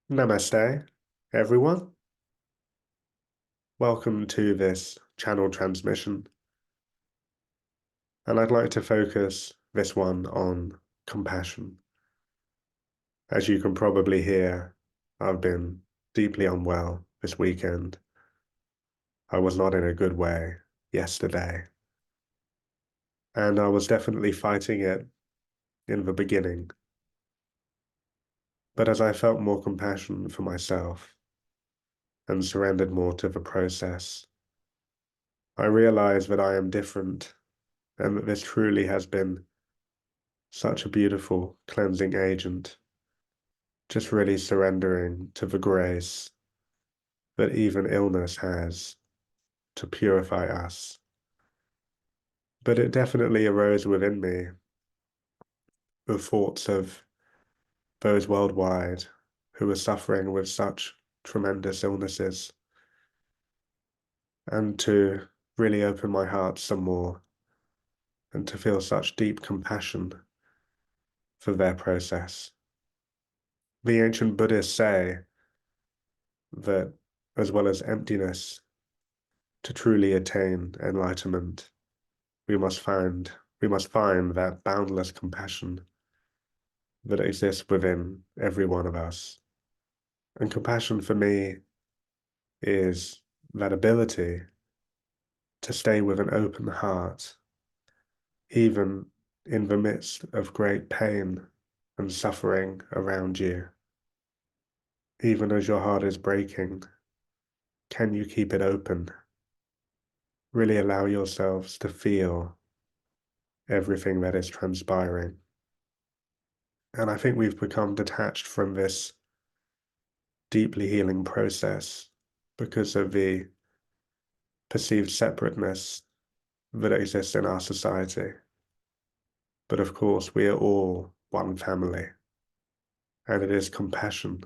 Namaste, everyone. Welcome to this channel transmission. And I'd like to focus this one on compassion. As you can probably hear, I've been deeply unwell this weekend. I was not in a good way yesterday. And I was definitely fighting it in the beginning. But as I felt more compassion for myself and surrendered more to the process, I realized that I am different and that this truly has been such a beautiful cleansing agent, just really surrendering to the grace that even illness has to purify us. But it definitely arose within me the thoughts of those worldwide who are suffering with such tremendous illnesses, and to really open my heart some more and to feel such deep compassion for their process. The ancient Buddhists say that as well as emptiness, to truly attain enlightenment, we must find we must find that boundless compassion that exists within every one of us. And compassion for me is that ability to stay with an open heart, even in the midst of great pain and suffering around you. Even as your heart is breaking, can you keep it open? Really allow yourselves to feel everything that is transpiring. And I think we've become detached from this deeply healing process because of the perceived separateness that exists in our society. But of course, we are all one family, and it is compassion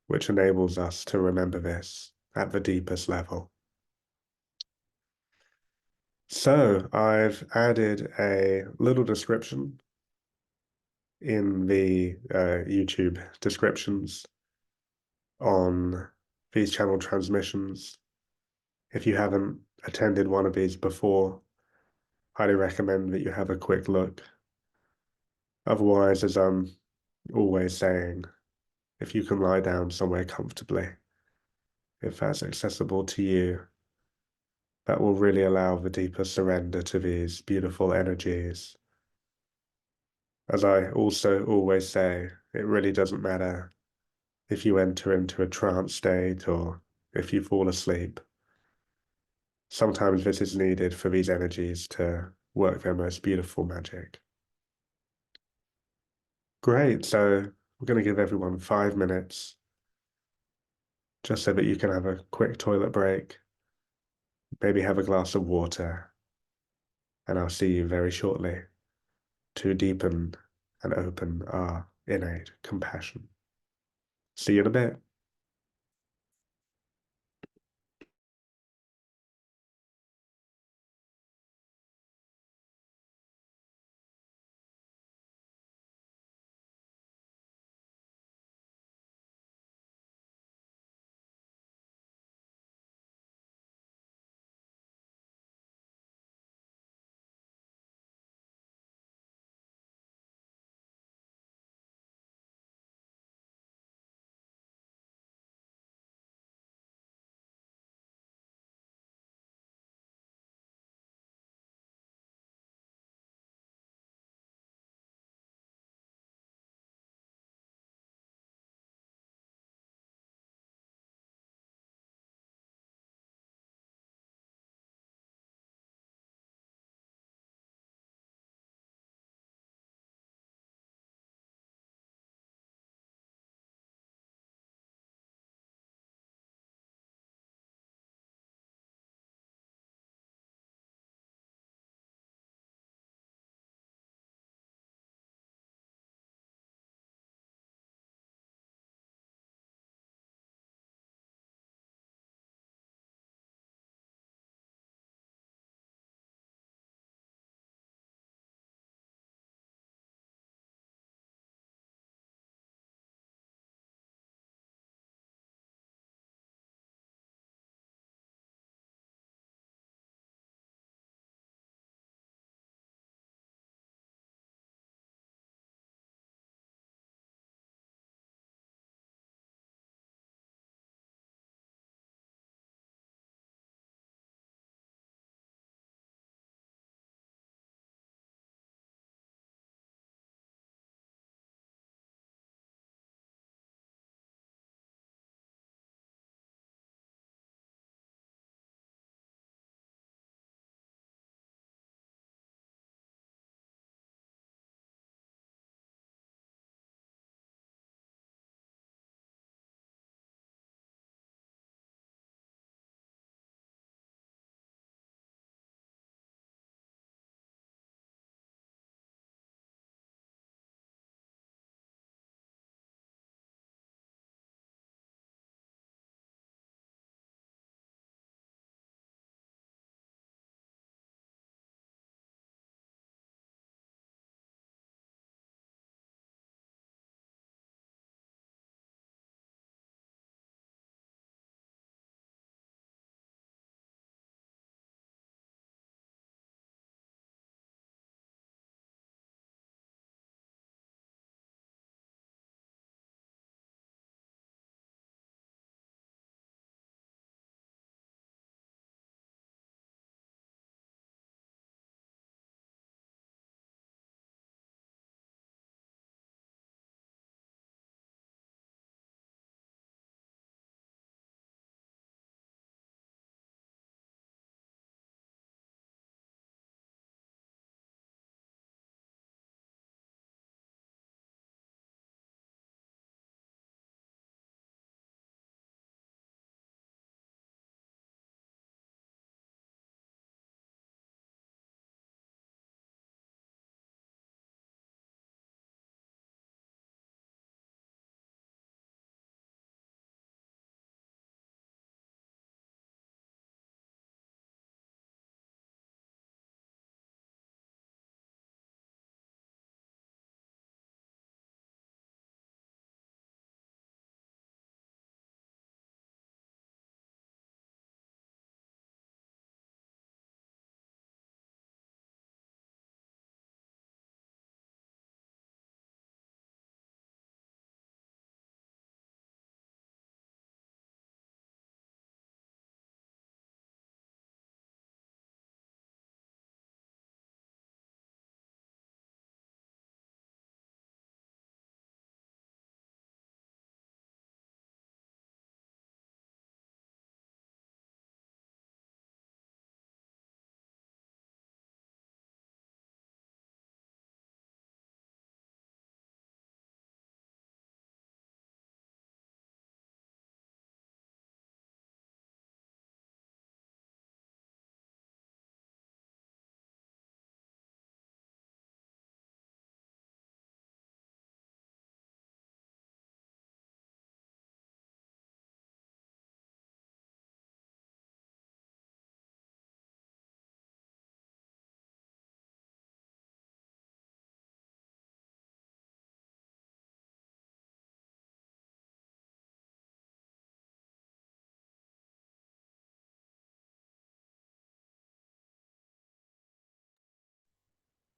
which enables us to remember this at the deepest level. So I've added a little description in the YouTube descriptions on these channel transmissions. If you haven't attended one of these before, highly recommend that you have a quick look. Otherwise, as I'm always saying, if you can lie down somewhere comfortably, if that's accessible to you, that will really allow the deeper surrender to these beautiful energies. As I also always say, it really doesn't matter if you enter into a trance state or if you fall asleep. Sometimes this is needed for these energies to work their most beautiful magic. Great, so we're going to give everyone 5 minutes just so that you can have a quick toilet break, maybe have a glass of water, and I'll see you very shortly to deepen and open our innate compassion. See you in a bit.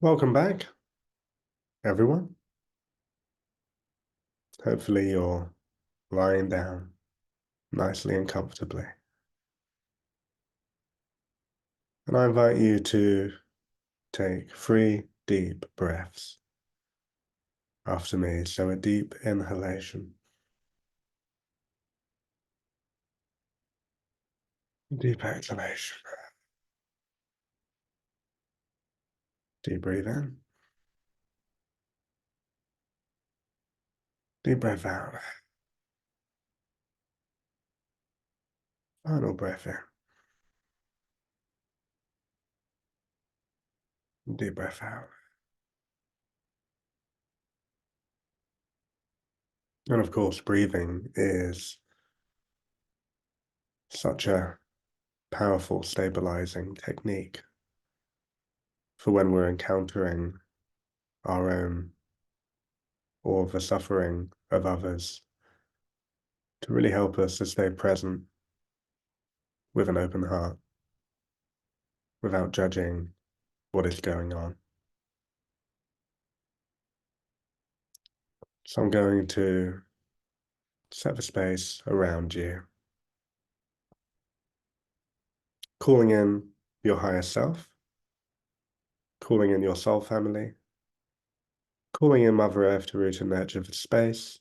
Welcome back, everyone. Hopefully, you're lying down nicely and comfortably. And I invite you to take 3 deep breaths after me. So, a deep inhalation, deep exhalation, deep breathe in, deep breath out, final breath in, deep breath out. And of course, breathing is such a powerful stabilizing technique for when we're encountering our own or the suffering of others, to really help us to stay present with an open heart without judging what is going on. So I'm going to set the space around you, calling in your higher self, calling in your soul family, calling in Mother Earth to root and nurture the space,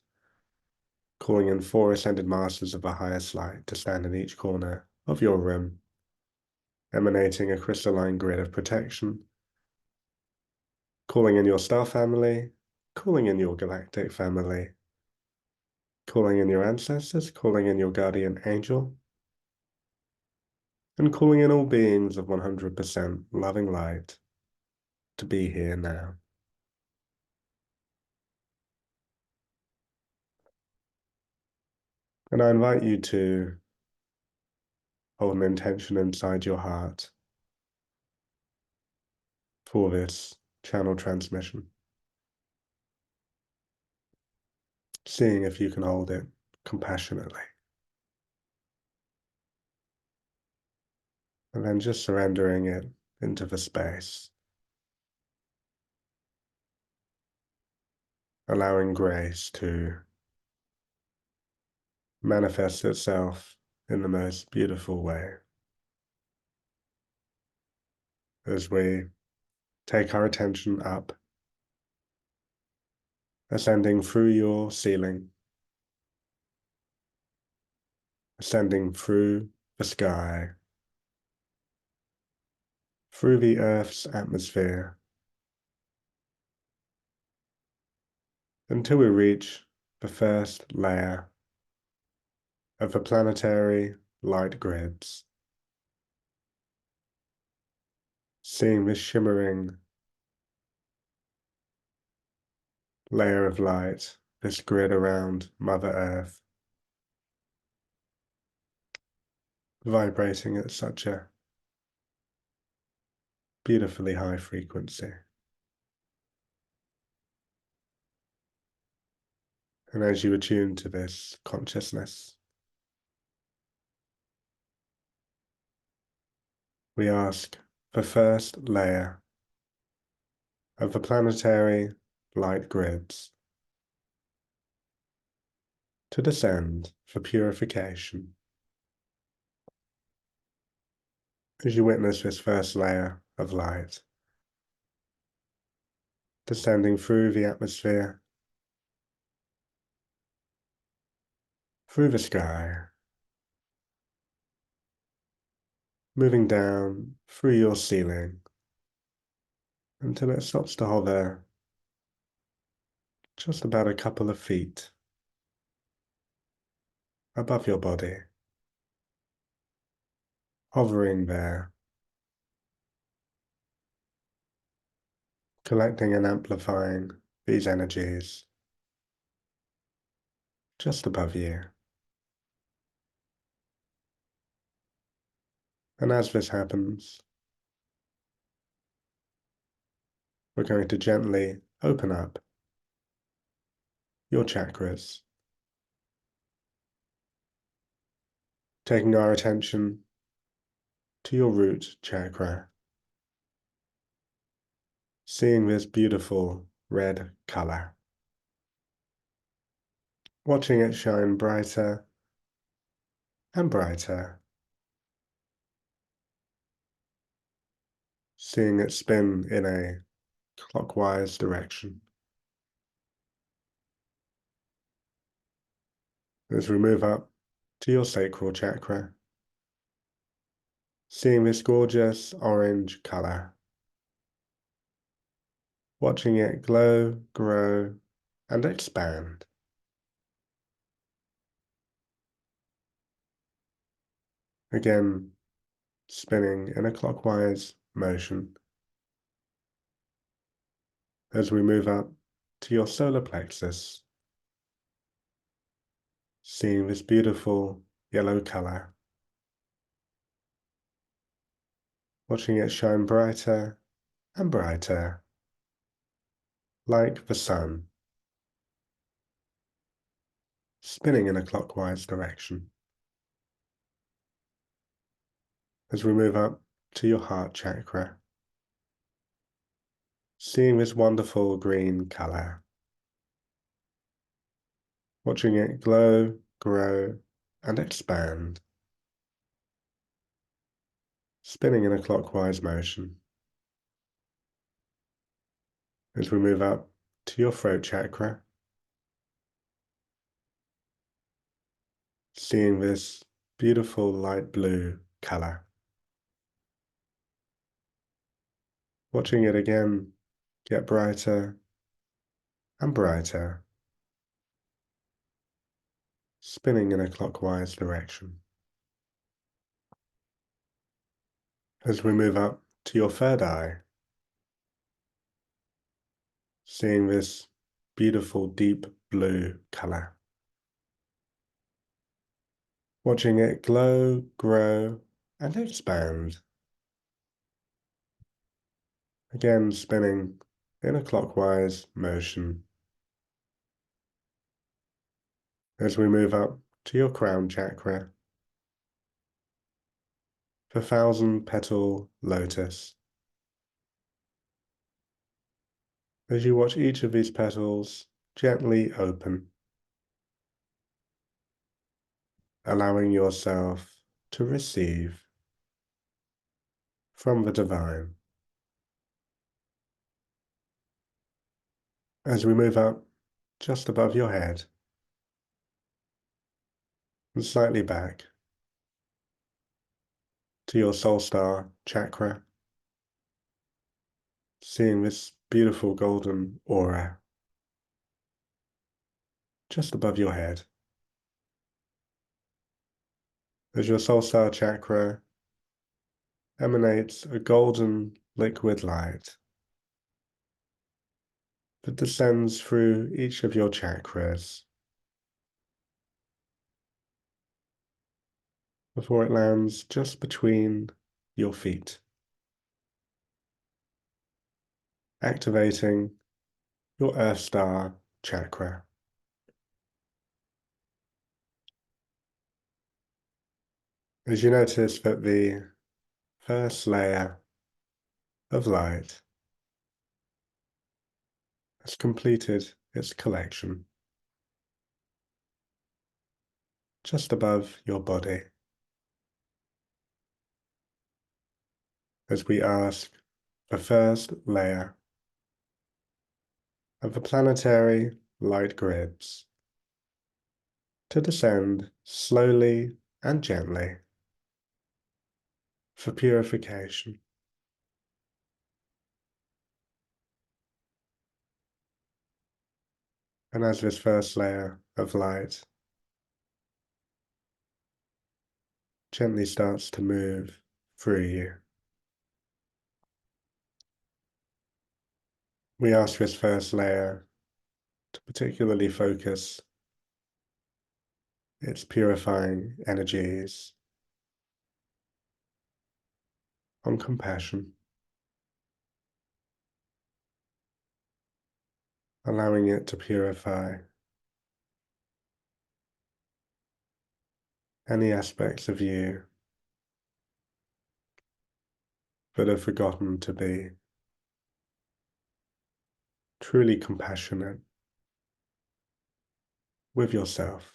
calling in 4 ascended masters of the highest light to stand in each corner of your room, emanating a crystalline grid of protection, calling in your star family, calling in your galactic family, calling in your ancestors, calling in your guardian angel, and calling in all beings of 100% loving light to be here now. And I invite you to hold an intention inside your heart for this channel transmission, seeing if you can hold it compassionately. And then just surrendering it into the space, allowing grace to manifest itself in the most beautiful way as we take our attention up, ascending through your ceiling, ascending through the sky, through the Earth's atmosphere, until we reach the first layer of the planetary light grids, seeing this shimmering layer of light, this grid around Mother Earth, vibrating at such a beautifully high frequency. And as you attune to this consciousness, we ask the first layer of the planetary light grids to descend for purification. As you witness this first layer of light descending through the atmosphere, through the sky, moving down through your ceiling until it stops to hover just about a couple of feet above your body, hovering there, collecting and amplifying these energies just above you. And as this happens, we're going to gently open up your chakras, taking our attention to your root chakra, seeing this beautiful red color, watching it shine brighter and brighter, seeing it spin in a clockwise direction. As we move up to your sacral chakra, seeing this gorgeous orange color, watching it glow, grow, and expand. Again, spinning in a clockwise motion as we move up to your solar plexus, seeing this beautiful yellow color, watching it shine brighter and brighter, like the sun, spinning in a clockwise direction. As we move up to your heart chakra, seeing this wonderful green color, watching it glow, grow, and expand, spinning in a clockwise motion. As we move up to your throat chakra, seeing this beautiful light blue color, watching it again get brighter and brighter, spinning in a clockwise direction. As we move up to your third eye, seeing this beautiful deep blue color, watching it glow, grow, and expand, again spinning in a clockwise motion. As we move up to your crown chakra, the thousand petal lotus. As you watch each of these petals gently open, allowing yourself to receive from the divine. As we move up just above your head and slightly back to your soul star chakra, seeing this beautiful golden aura just above your head. As your soul star chakra emanates a golden liquid light that descends through each of your chakras before it lands just between your feet, activating your Earth Star chakra. As you notice that the first layer of light has completed its collection just above your body, as we ask the first layer of the planetary light grids to descend slowly and gently for purification. And as this first layer of light gently starts to move through you, we ask this first layer to particularly focus its purifying energies on compassion, allowing it to purify any aspects of you that are forgotten to be. truly compassionate with yourself.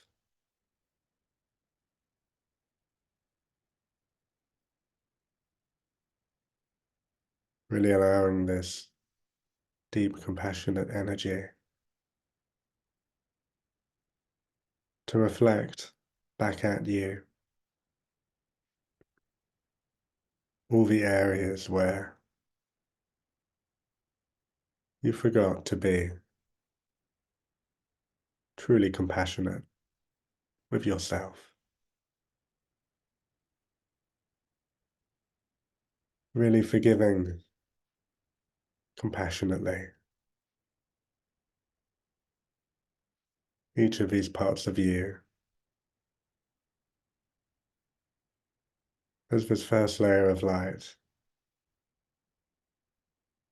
Really allowing this deep, compassionate energy to reflect back at you all the areas where you forgot to be truly compassionate with yourself. Really forgiving compassionately each of these parts of you as this first layer of light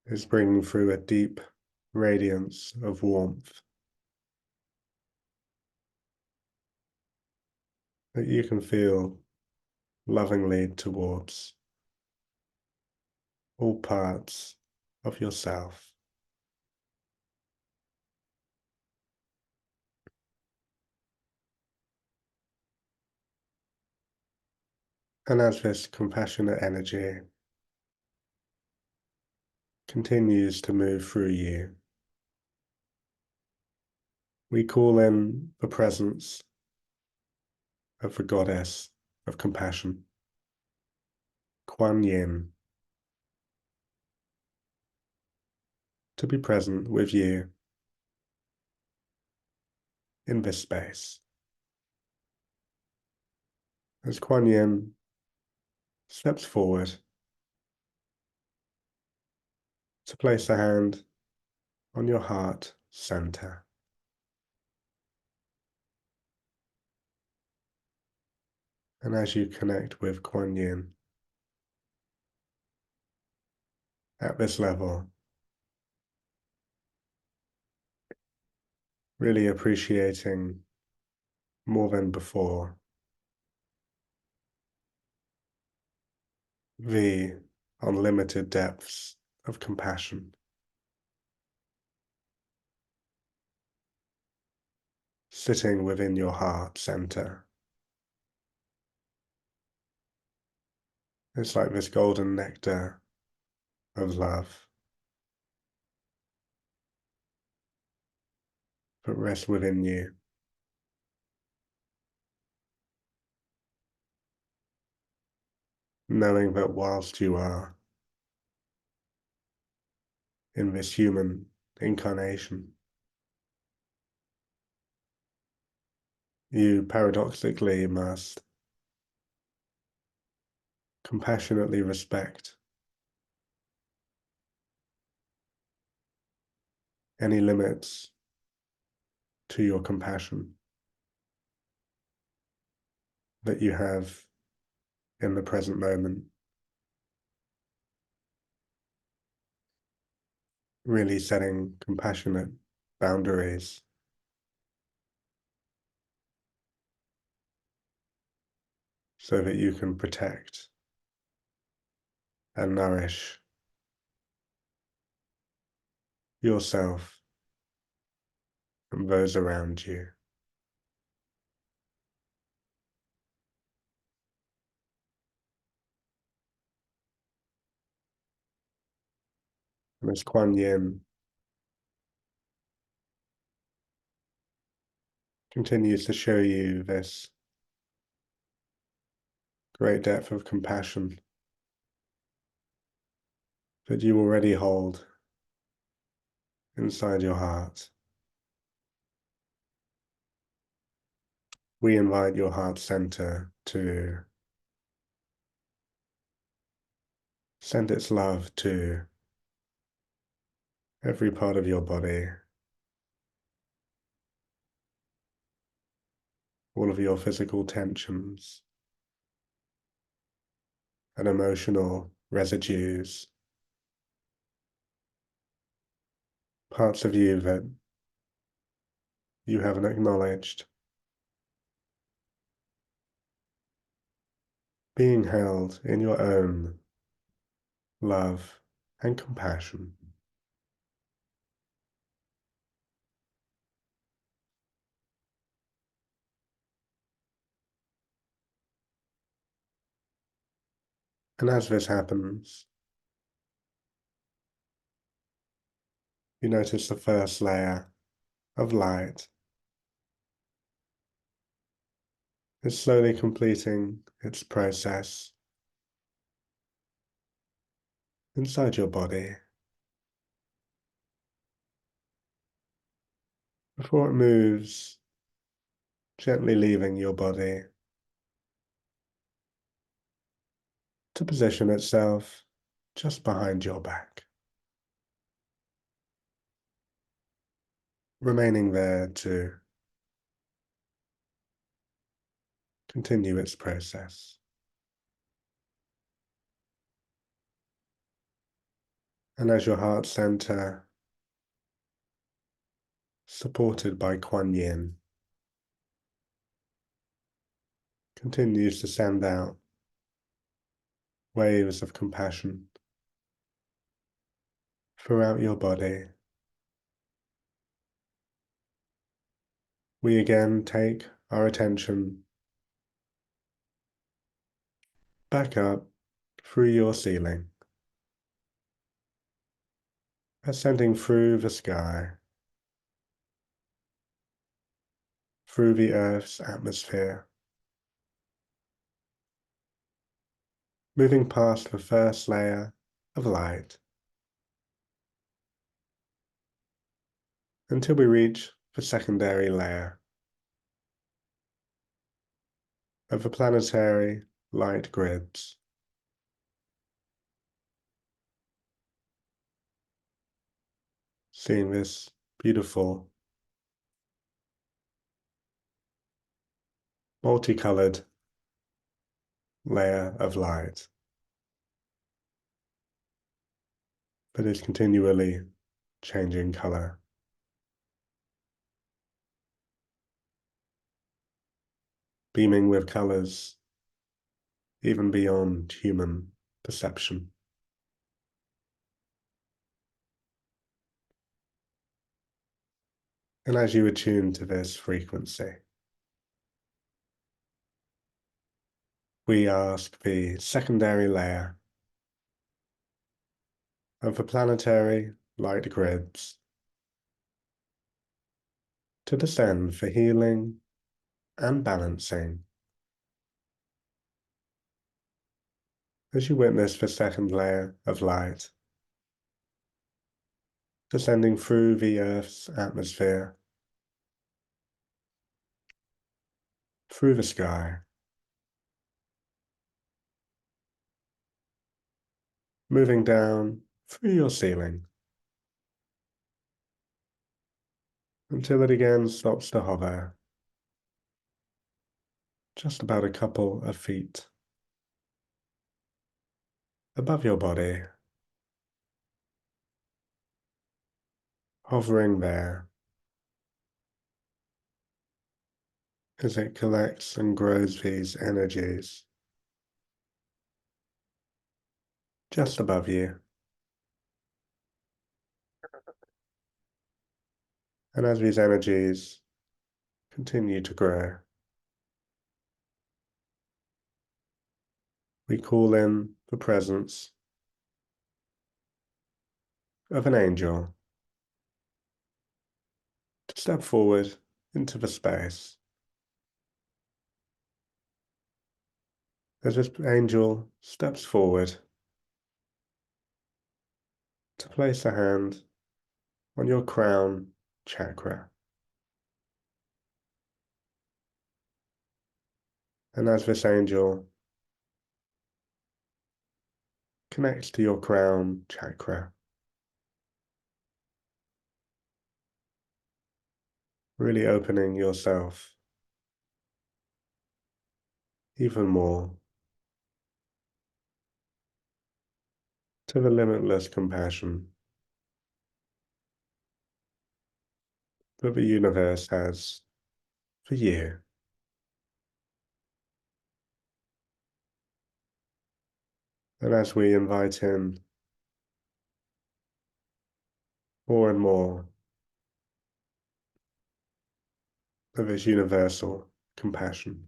is bringing through a deep radiance of warmth that you can feel lovingly towards all parts of yourself. And as this compassionate energy continues to move through you, we call in the presence of the goddess of compassion, Kuan Yin, to be present with you in this space. As Kuan Yin steps forward to place a hand on your heart center. And as you connect with Kuan Yin at this level, really appreciating more than before the unlimited depths of compassion sitting within your heart center. It's like this golden nectar of love that rests within you, knowing that whilst you are in this human incarnation, you paradoxically must compassionately respect any limits to your compassion that you have in the present moment. Really setting compassionate boundaries so that you can protect and nourish yourself and those around you. And as Kuan Yin continues to show you this great depth of compassion that you already hold inside your heart, we invite your heart center to send its love to every part of your body, all of your physical tensions and emotional residues, parts of you that you haven't acknowledged, being held in your own love and compassion. And as this happens, you notice the first layer of light is slowly completing its process inside your body before it moves, gently leaving your body to position itself just behind your back, remaining there to continue its process. And as your heart center, supported by Kuan Yin, continues to send out waves of compassion throughout your body, we again take our attention back up through your ceiling, ascending through the sky, through the Earth's atmosphere, moving past the first layer of light until we reach the secondary layer of the planetary light grids. Seeing this beautiful, multicolored layer of light that is continually changing color, beaming with colors even beyond human perception. And as you attune to this frequency, we ask the secondary layer of the planetary light grids to descend for healing and balancing. As you witness the second layer of light descending through the Earth's atmosphere, through the sky, moving down through your ceiling until it again stops to hover just about a couple of feet above your body, hovering there as it collects and grows these energies just above you. And as these energies continue to grow, we call in the presence of an angel to step forward into the space. As this angel steps forward to place a hand on your crown chakra. And as this angel connects to your crown chakra, really opening yourself even more to the limitless compassion that the universe has for you. And as we invite in more and more of this universal compassion,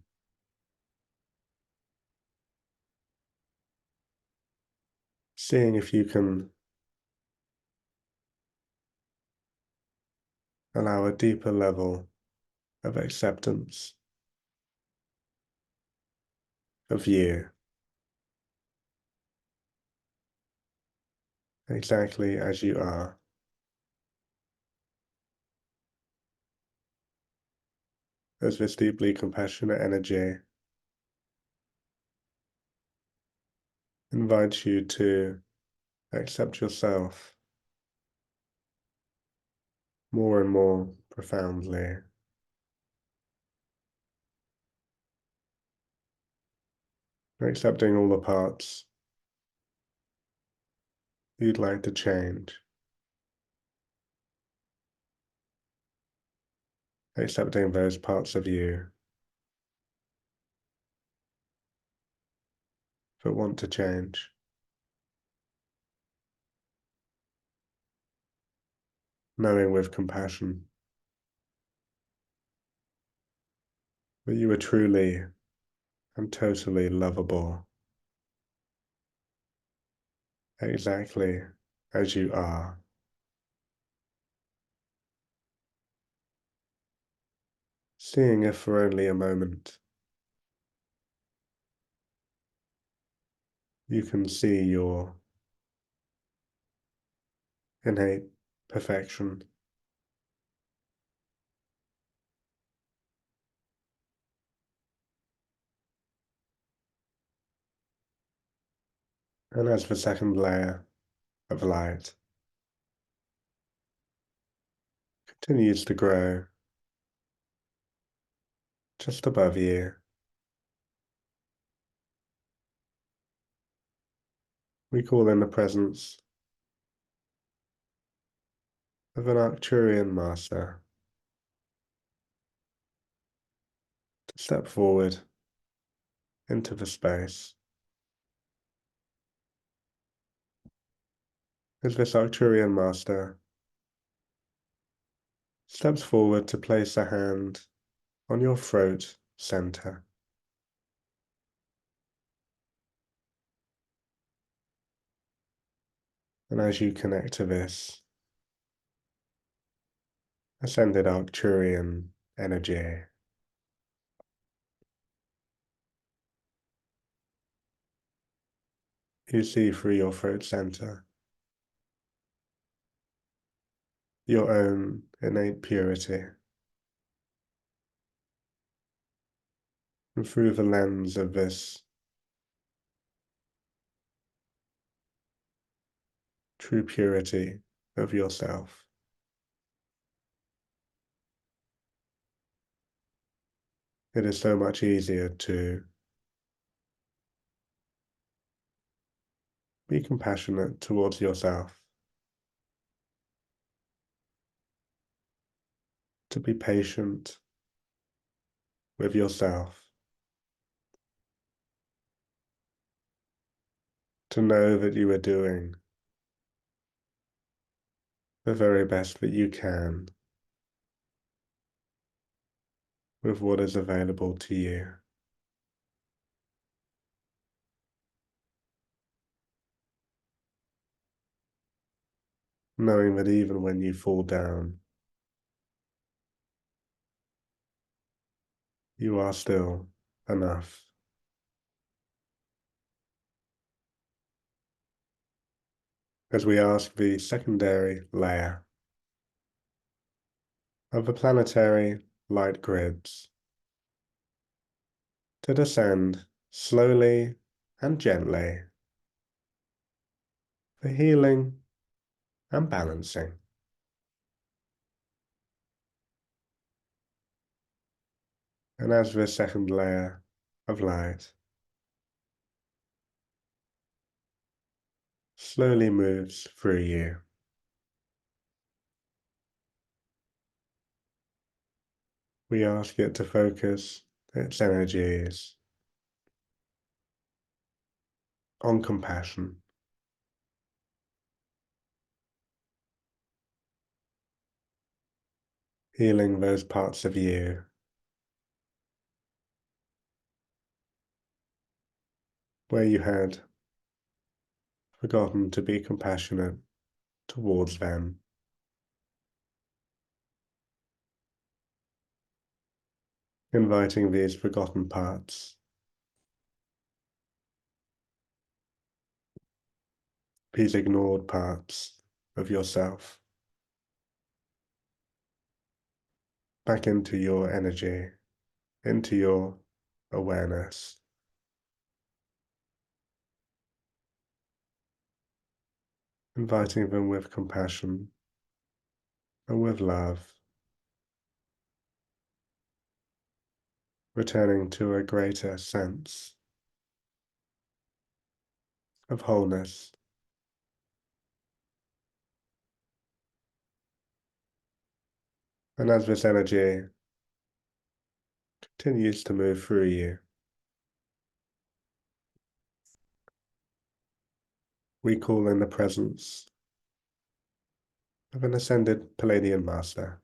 seeing if you can allow a deeper level of acceptance of you exactly as you are, as this deeply compassionate energy invites you to accept yourself more and more profoundly, accepting all the parts you'd like to change, accepting those parts of you that want to change, knowing with compassion that you are truly and totally lovable, exactly as you are. Seeing if for only a moment you can see your innate perfection, and as the second layer of light continues to grow just above you, we call in the presence of an Arcturian master to step forward into the space. As this Arcturian master steps forward to place a hand on your throat center, and as you connect to this ascended Arcturian energy, you see through your throat center your own innate purity, and through the lens of this true purity of yourself, it is so much easier to be compassionate towards yourself, to be patient with yourself, to know that you are doing the very best that you can with what is available to you. Knowing that even when you fall down, you are still enough. As we ask the secondary layer of the planetary light grids to descend slowly and gently for healing and balancing. And as this second layer of light slowly moves through you, we ask it to focus its energies on compassion, healing those parts of you where you had forgotten to be compassionate towards them, inviting these forgotten parts, these ignored parts of yourself, back into your energy, into your awareness, inviting them with compassion and with love, returning to a greater sense of wholeness. And as this energy continues to move through you, we call in the presence of an ascended Palladian master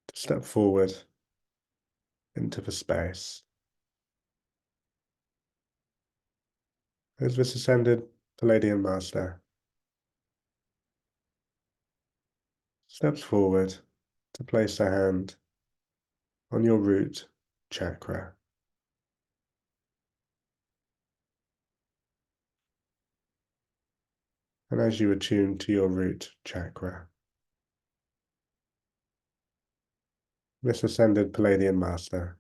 to step forward into the space. As this ascended Palladian master steps forward to place a hand on your root chakra. And as you attune to your root chakra, this ascended Palladian master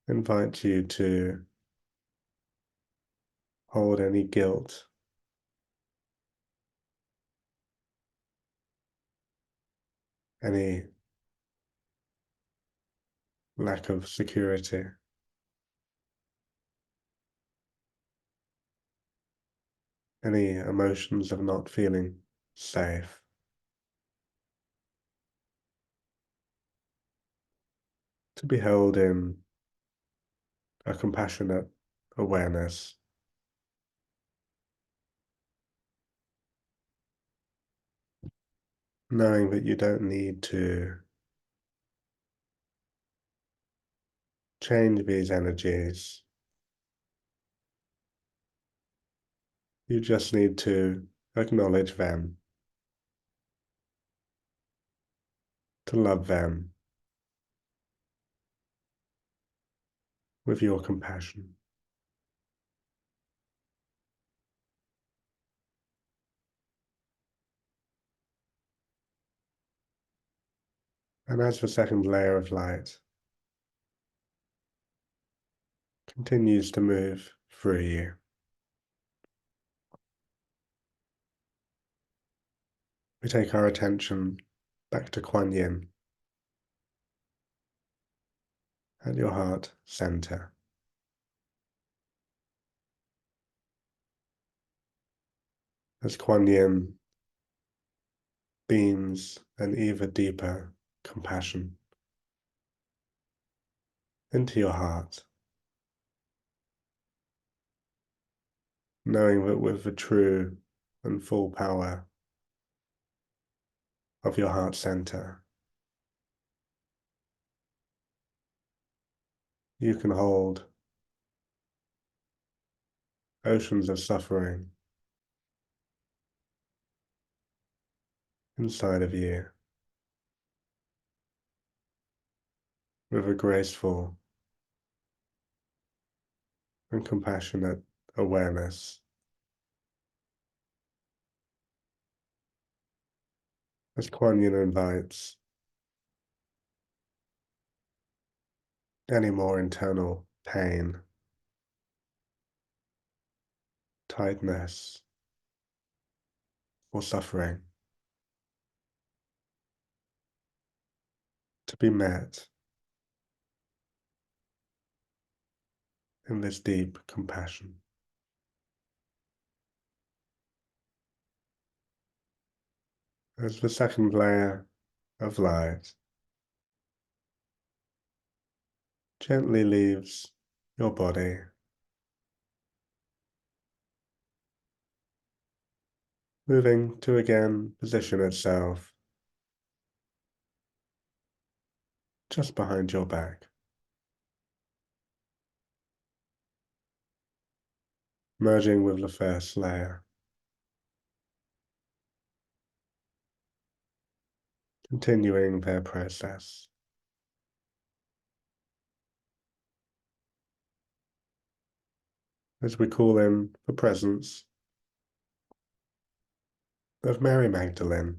invites you to hold any guilt, any lack of security, any emotions of not feeling safe, to be held in a compassionate awareness, knowing that you don't need to change these energies. You just need to acknowledge them, to love them with your compassion. And as the second layer of light continues to move through you, we take our attention back to Kuan Yin at your heart center. As Kuan Yin beams an ever deeper compassion into your heart, knowing that with the true and full power of your heart center, you can hold oceans of suffering inside of you with a graceful and compassionate awareness. As Kuan Yin invites any more internal pain, tightness, or suffering to be met in this deep compassion. As the second layer of light gently leaves your body, moving to again position itself just behind your back. merging with the first layer, continuing their process. As we call in the presence of Mary Magdalene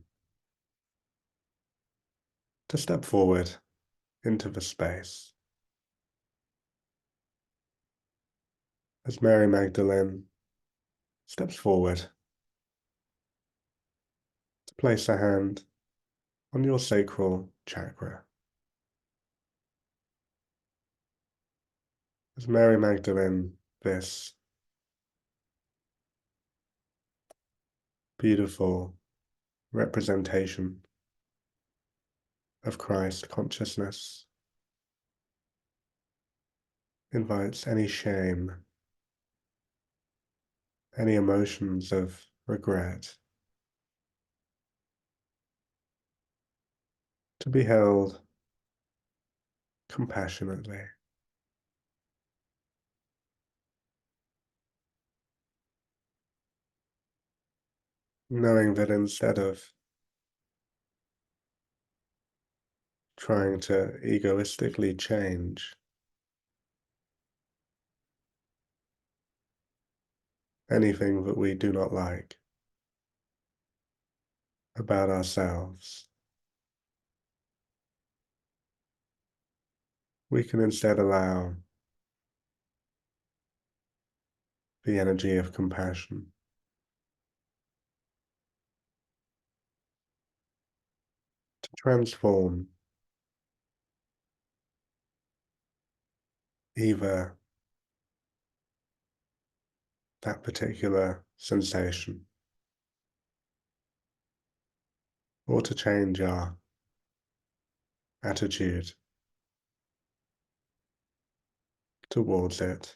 to step forward into the space. As Mary Magdalene steps forward to place a hand on your sacral chakra. As Mary Magdalene, this beautiful representation of Christ consciousness invites any shame, any emotions of regret to be held compassionately. Knowing that instead of trying to egoistically change anything that we do not like about ourselves, we can instead allow the energy of compassion to transform either that particular sensation or to change our attitude towards it.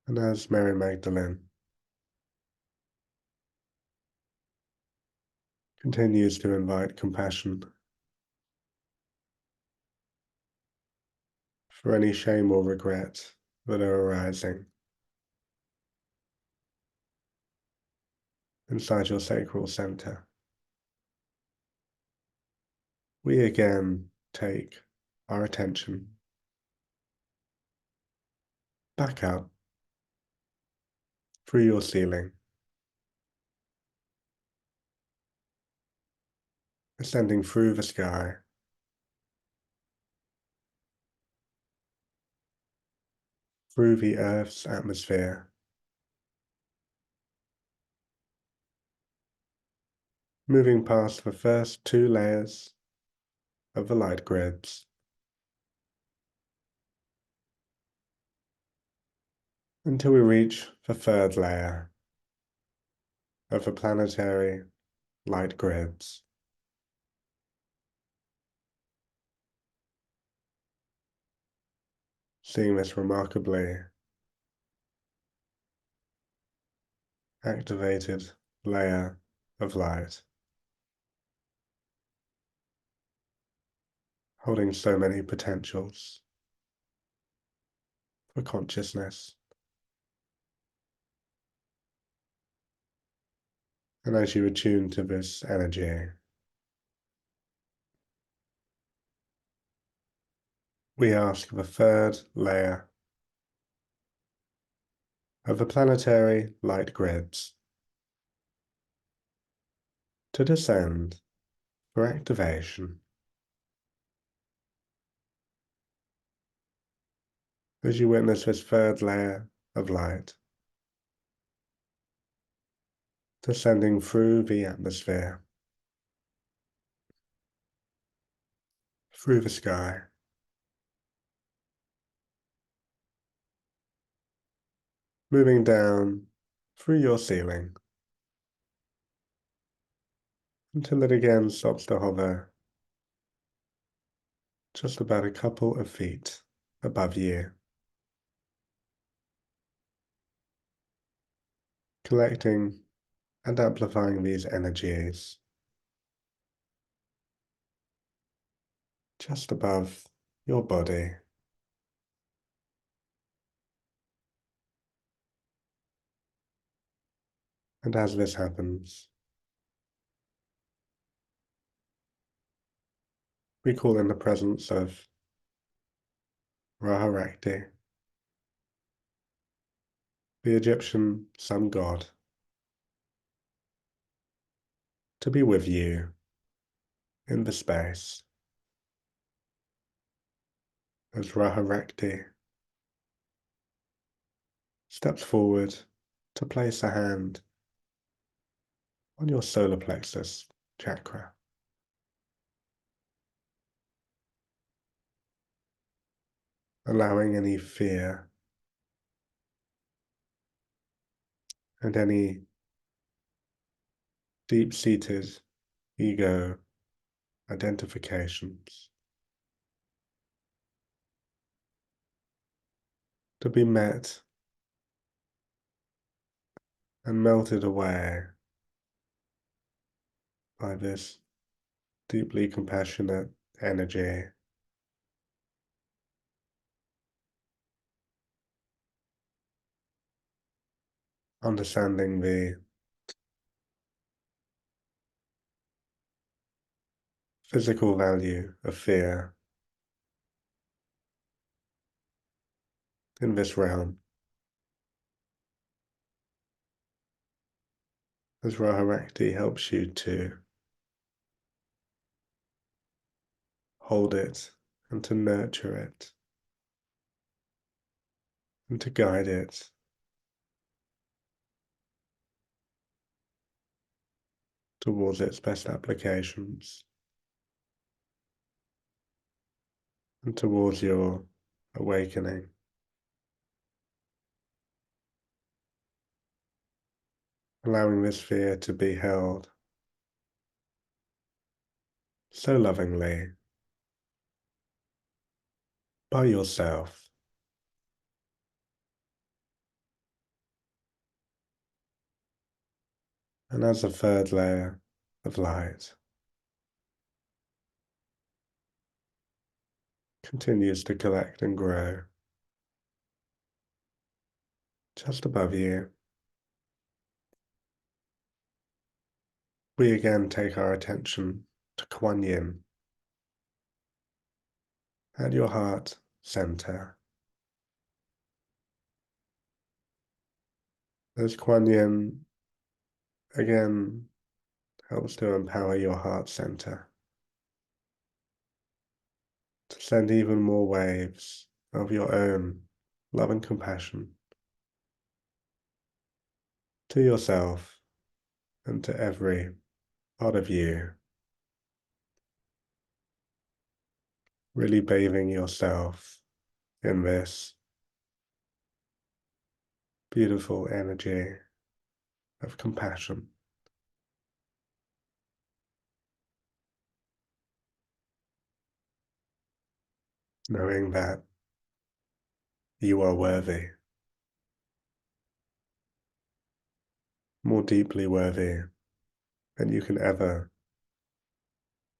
And as Mary Magdalene continues to invite compassion for any shame or regret that are arising inside your sacral center, we again take our attention back up through your ceiling, ascending through the sky, through the Earth's atmosphere, moving past the first two layers of the light grids, until we reach the third layer of the planetary light grids. Seeing this remarkably activated layer of light, holding so many potentials for consciousness. And as you attune to this energy, we ask the third layer of the planetary light grids to descend for activation. As you witness this third layer of light descending through the atmosphere, through the sky, moving down through your ceiling until it again stops to hover just about a couple of feet above you, collecting and amplifying these energies just above your body. And as this happens, we call in the presence of Raharakti, the Egyptian sun god, to be with you in the space as Raharakti steps forward to place a hand on your solar plexus chakra, allowing any fear and any deep-seated ego identifications to be met and melted away by this deeply compassionate energy, understanding the physical value of fear in this realm, as Raharakti helps you to hold it and to nurture it and to guide it towards its best applications and towards your awakening, allowing this fear to be held so lovingly by yourself. And as a third layer of light continues to collect and grow just above you, we again take our attention to Kuan Yin at your heart center. As Kuan Yin again helps to empower your heart center to send even more waves of your own love and compassion to yourself and to every part of you, really bathing yourself in this beautiful energy of compassion. Knowing that you are worthy, more deeply worthy than you can ever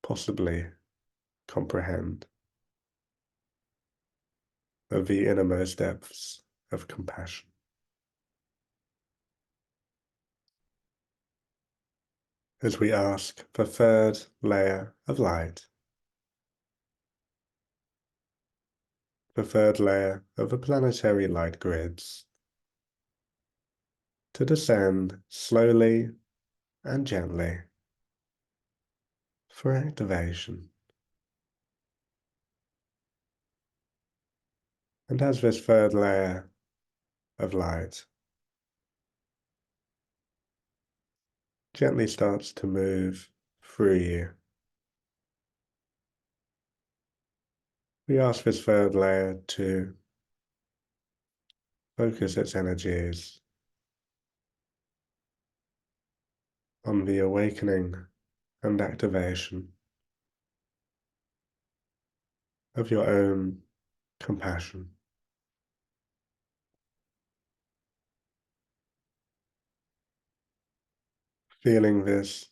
possibly comprehend, of the innermost depths of compassion. As we ask the third layer of light, the third layer of the planetary light grids, to descend slowly and gently for activation. And as this third layer of light gently starts to move through you, we ask this third layer to focus its energies on the awakening and activation of your own compassion. feeling this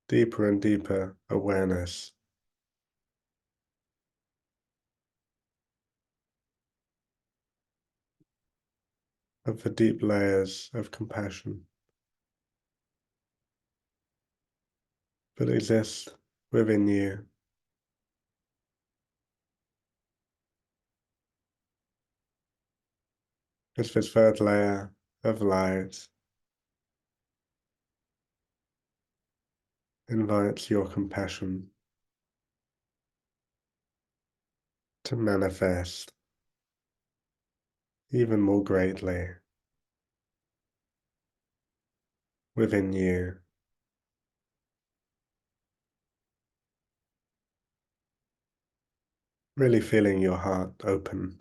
deeper and deeper awareness of the deep layers of compassion that exist within you. As this third layer of light invites your compassion to manifest even more greatly within you. Really feeling your heart open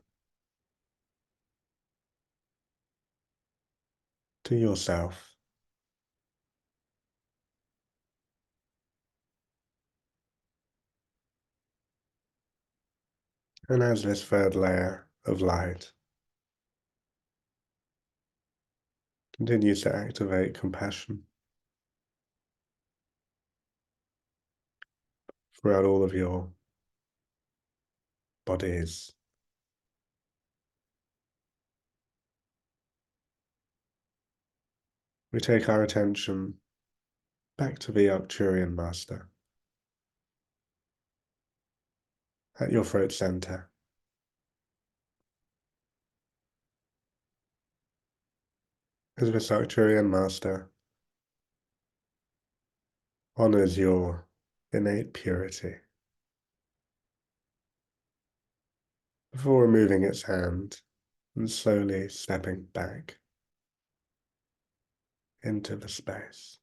to yourself. And as this third layer of light continues to activate compassion throughout all of your bodies, we take our attention back to the Arcturian Master at your throat center. As this Arcturian Master honors your innate purity before removing its hand and slowly stepping back into the space.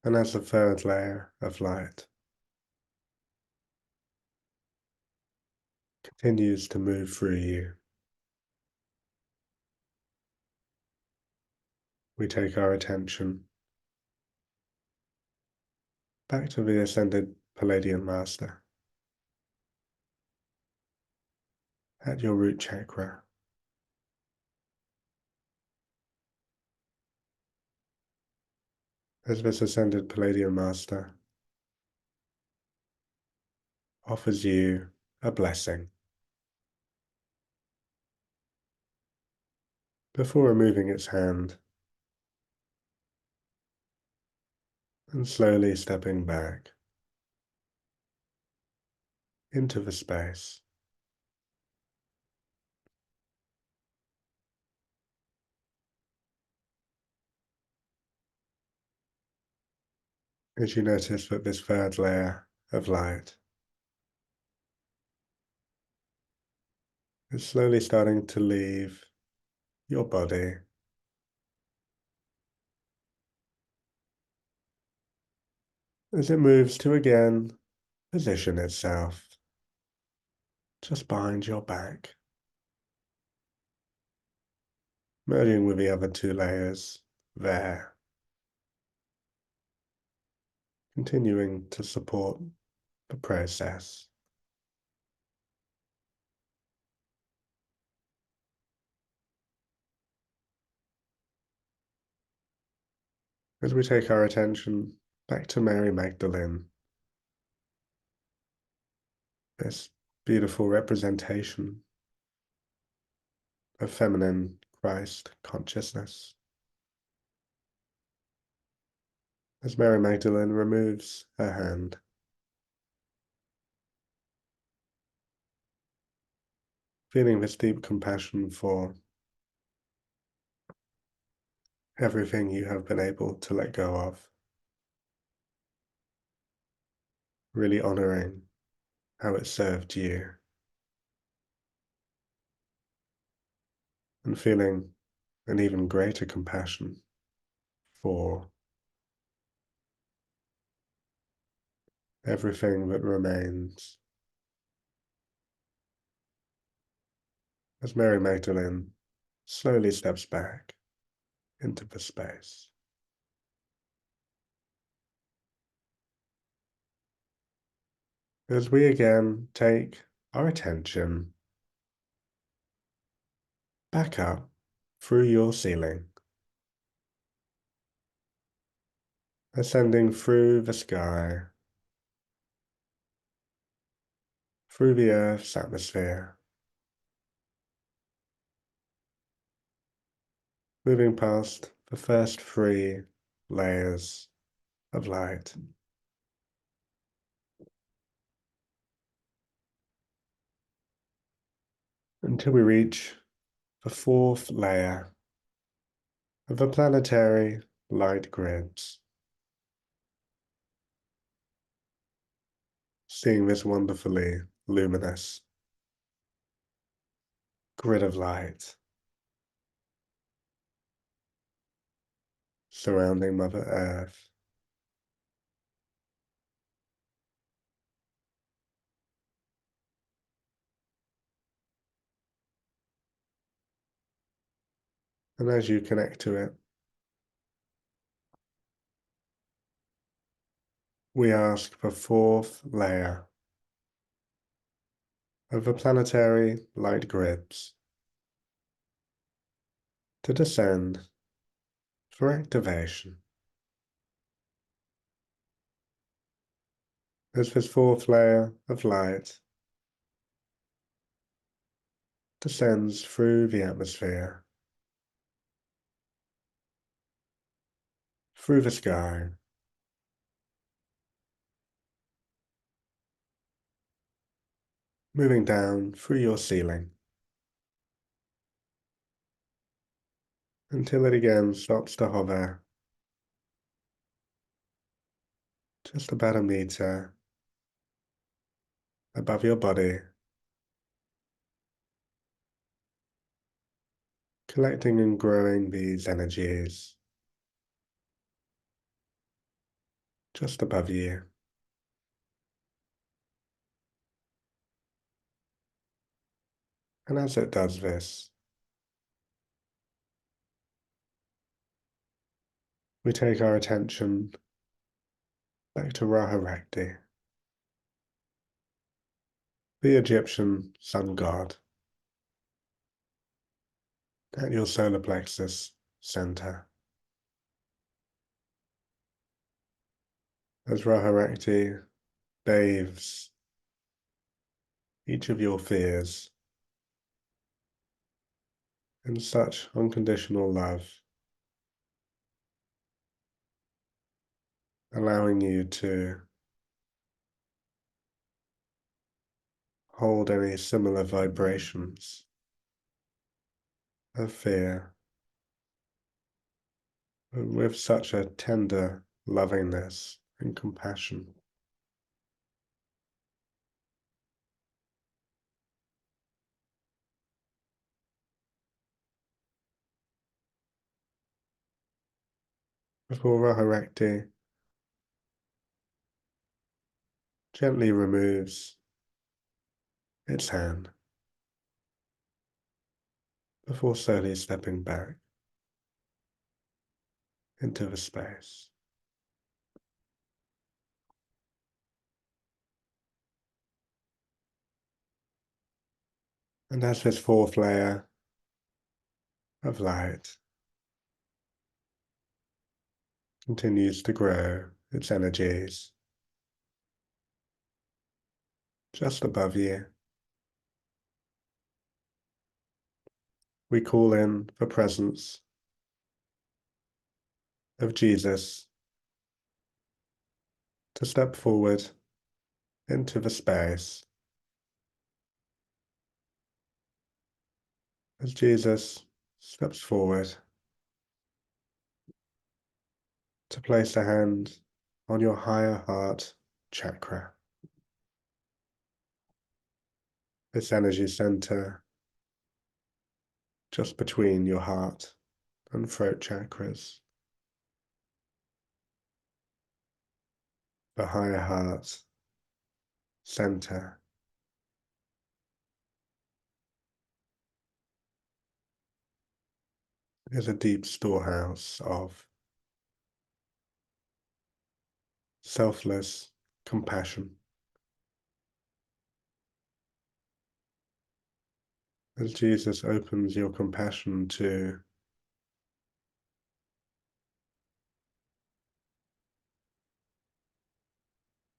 And as the third layer of light continues to move through you, we take our attention back to the ascended Palladian Master at your root chakra. As this ascended Palladian Master offers you a blessing before removing its hand and slowly stepping back into the space. As you notice that this third layer of light is slowly starting to leave your body as it moves to again position itself just behind your back, merging with the other two layers there, continuing to support the process. As we take our attention back to Mary Magdalene, this beautiful representation of feminine Christ consciousness. As Mary Magdalene removes her hand, feeling this deep compassion for everything you have been able to let go of, really honoring how it served you, and feeling an even greater compassion for everything that remains. As Mary Magdalene slowly steps back into the space. as we again take our attention back up through your ceiling, ascending through the sky, through the Earth's atmosphere, moving past the first three layers of light, until we reach the fourth layer of the planetary light grids. Seeing this wonderfully luminous grid of light surrounding Mother Earth. And as you connect to it, we ask the fourth layer of the planetary light grids to descend for activation. As this fourth layer of light descends through the atmosphere, through the sky, moving down through your ceiling, until it again stops to hover just about a meter above your body, collecting and growing these energies just above you. And as it does this, we take our attention back to Raharakti, the Egyptian sun god, at your solar plexus center. As Raharakti bathes each of your fears in such unconditional love, allowing you to hold any similar vibrations of fear with such a tender lovingness and compassion. Before Raharakti gently removes its hand, before slowly stepping back into the space. And as this fourth layer of light continues to grow its energies just above you, we call in the presence of Jesus to step forward into the space. As Jesus steps forward to place a hand on your higher heart chakra, this energy center just between your heart and throat chakras. The higher heart center is a deep storehouse of selfless compassion As Jesus opens your compassion to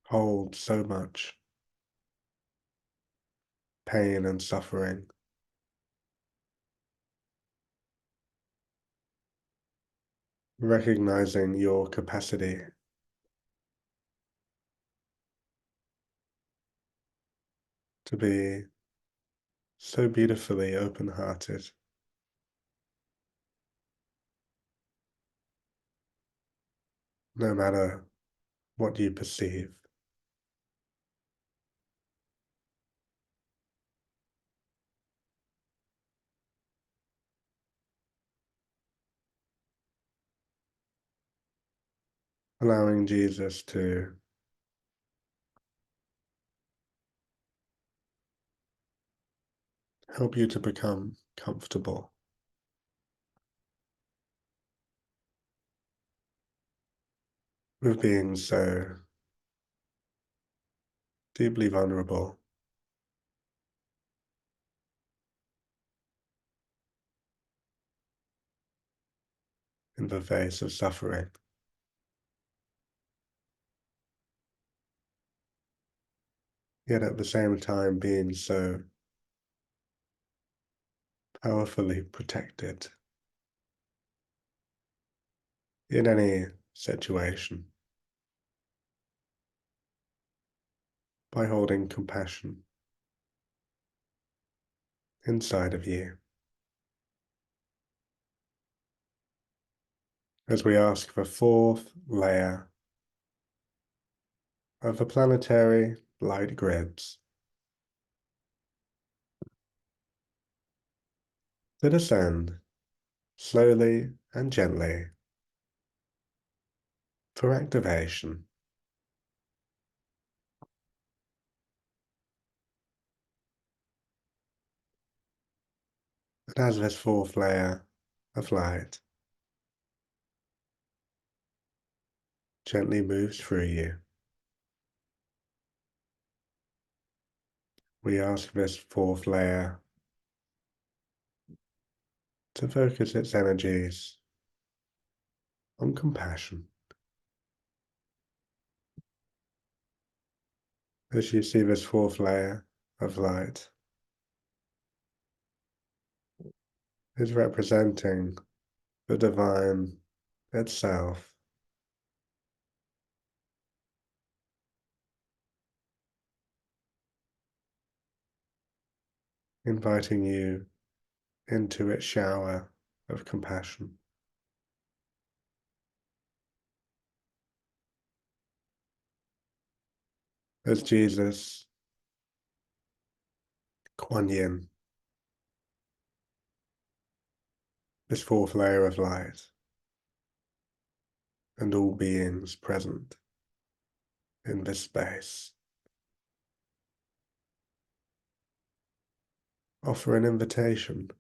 hold so much pain and suffering, recognizing your capacity to be so beautifully open-hearted, no matter what you perceive, allowing Jesus to help you to become comfortable with being so deeply vulnerable in the face of suffering, yet at the same time being so powerfully protected in any situation by holding compassion inside of you. As we ask the fourth layer of the planetary light grids to descend slowly and gently for activation. And as this fourth layer of light gently moves through you, we ask this fourth layer to focus its energies on compassion. As you see this fourth layer of light is representing the divine itself, inviting you into its shower of compassion. As Jesus, Kuan Yin, this fourth layer of light, and all beings present in this space, offer an invitation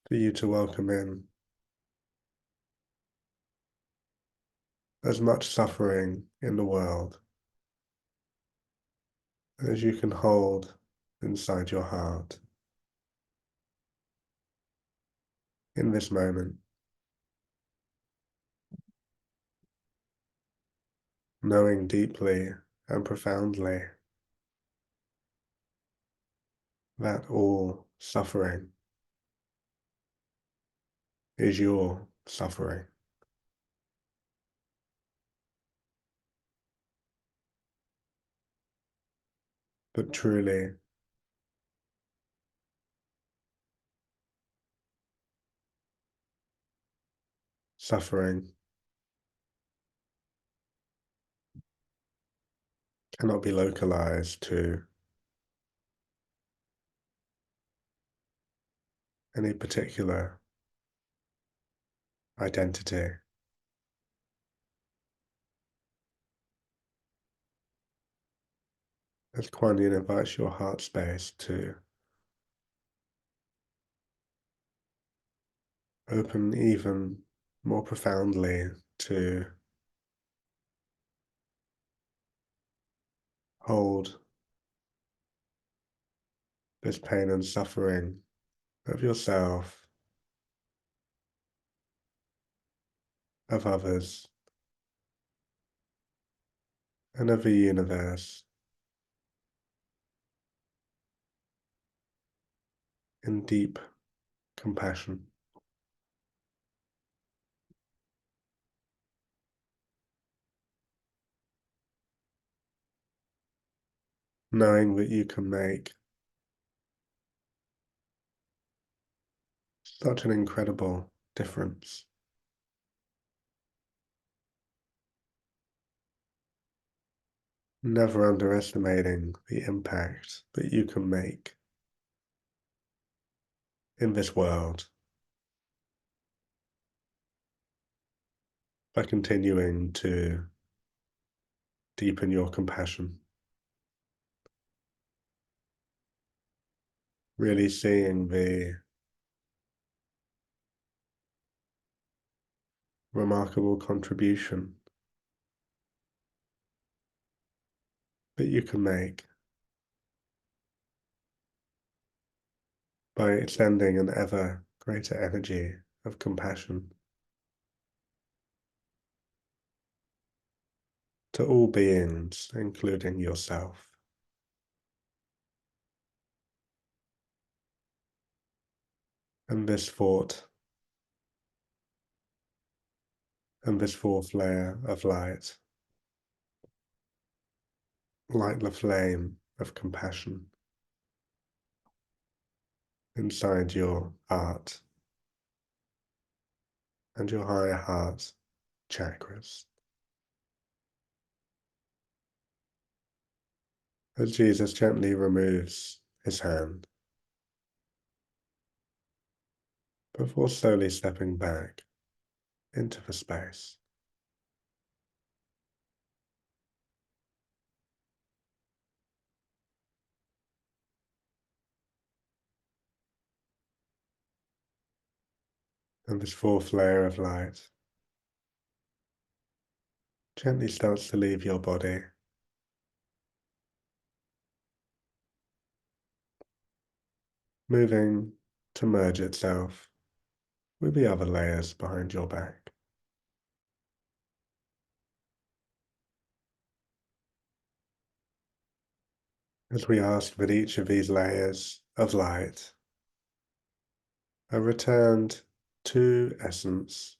for you to welcome in as much suffering in the world as you can hold inside your heart in this moment, knowing deeply and profoundly that all suffering is your suffering, but truly suffering cannot be localized to any particular identity. As Kuan Yin invites your heart space to open even more profoundly to hold this pain and suffering of yourself, of others, and of the universe in deep compassion, knowing that you can make such an incredible difference. Never underestimating the impact that you can make in this world by continuing to deepen your compassion, really seeing the remarkable contribution that you can make by extending an ever greater energy of compassion to all beings, including yourself. And this thought and this fourth layer of light, light the flame of compassion inside your heart and your higher heart chakras. As Jesus gently removes his hand before slowly stepping back into the space. And this fourth layer of light gently starts to leave your body, moving to merge itself with the other layers behind your back. As we ask that each of these layers of light are returned to essence,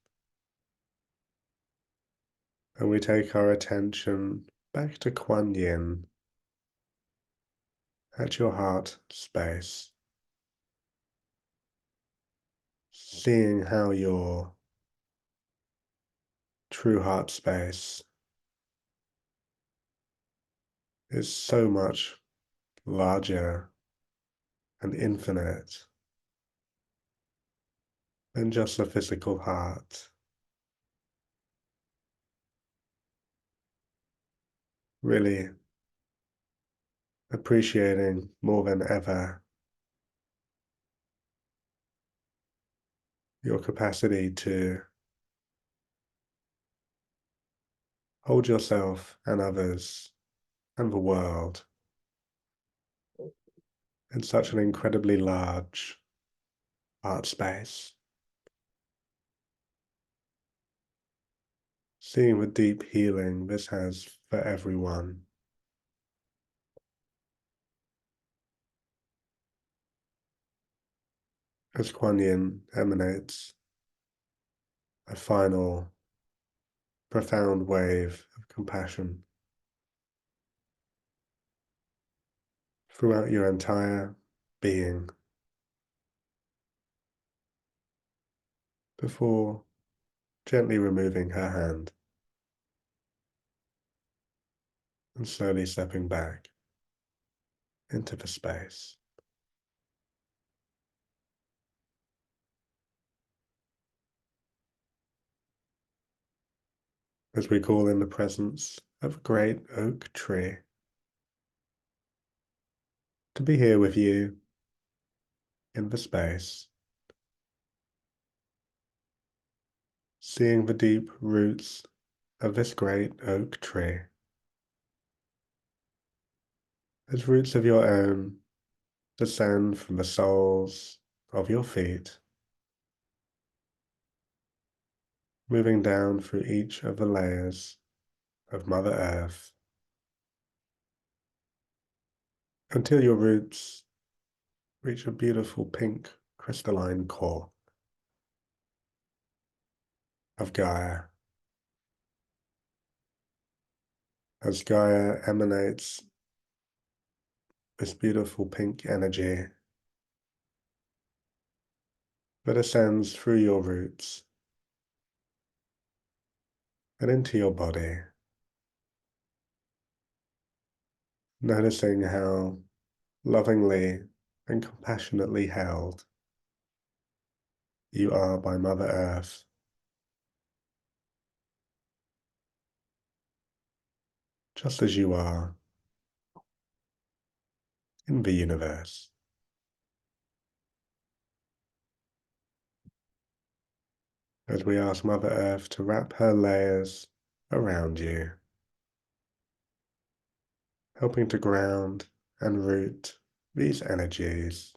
and we take our attention back to Kuan Yin at your heart space, seeing how your true heart space is so much larger and infinite than just a physical heart. Really appreciating more than ever your capacity to hold yourself and others and the world in such an incredibly large art space. Seeing the deep healing this has for everyone. As Kuan Yin emanates a final profound wave of compassion throughout your entire being before gently removing her hand and slowly stepping back into the space. As we call in the presence of a great oak tree to be here with you in the space, seeing the deep roots of this great oak tree as roots of your own descend from the soles of your feet, moving down through each of the layers of Mother Earth until your roots reach a beautiful pink crystalline core of Gaia. As Gaia emanates this beautiful pink energy that ascends through your roots and into your body, noticing how lovingly and compassionately held you are by Mother Earth, just as you are in the universe. As we ask Mother Earth to wrap her layers around you, helping to ground and root these energies.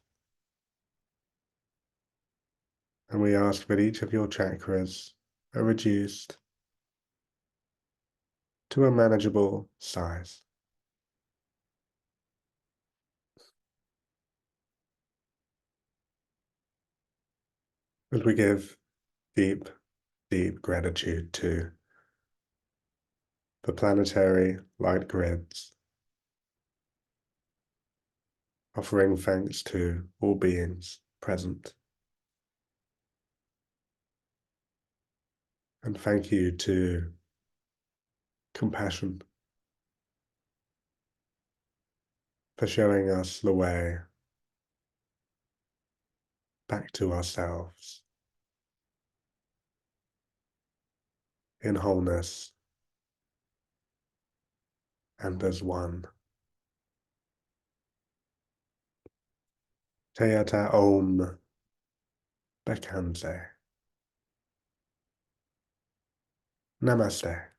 And we ask that each of your chakras are reduced to a manageable size. As we give deep, deep gratitude to the planetary light grids, offering thanks to all beings present. And thank you to compassion for showing us the way back to ourselves in wholeness and as one. Teyata Om Bekhanse. Namaste.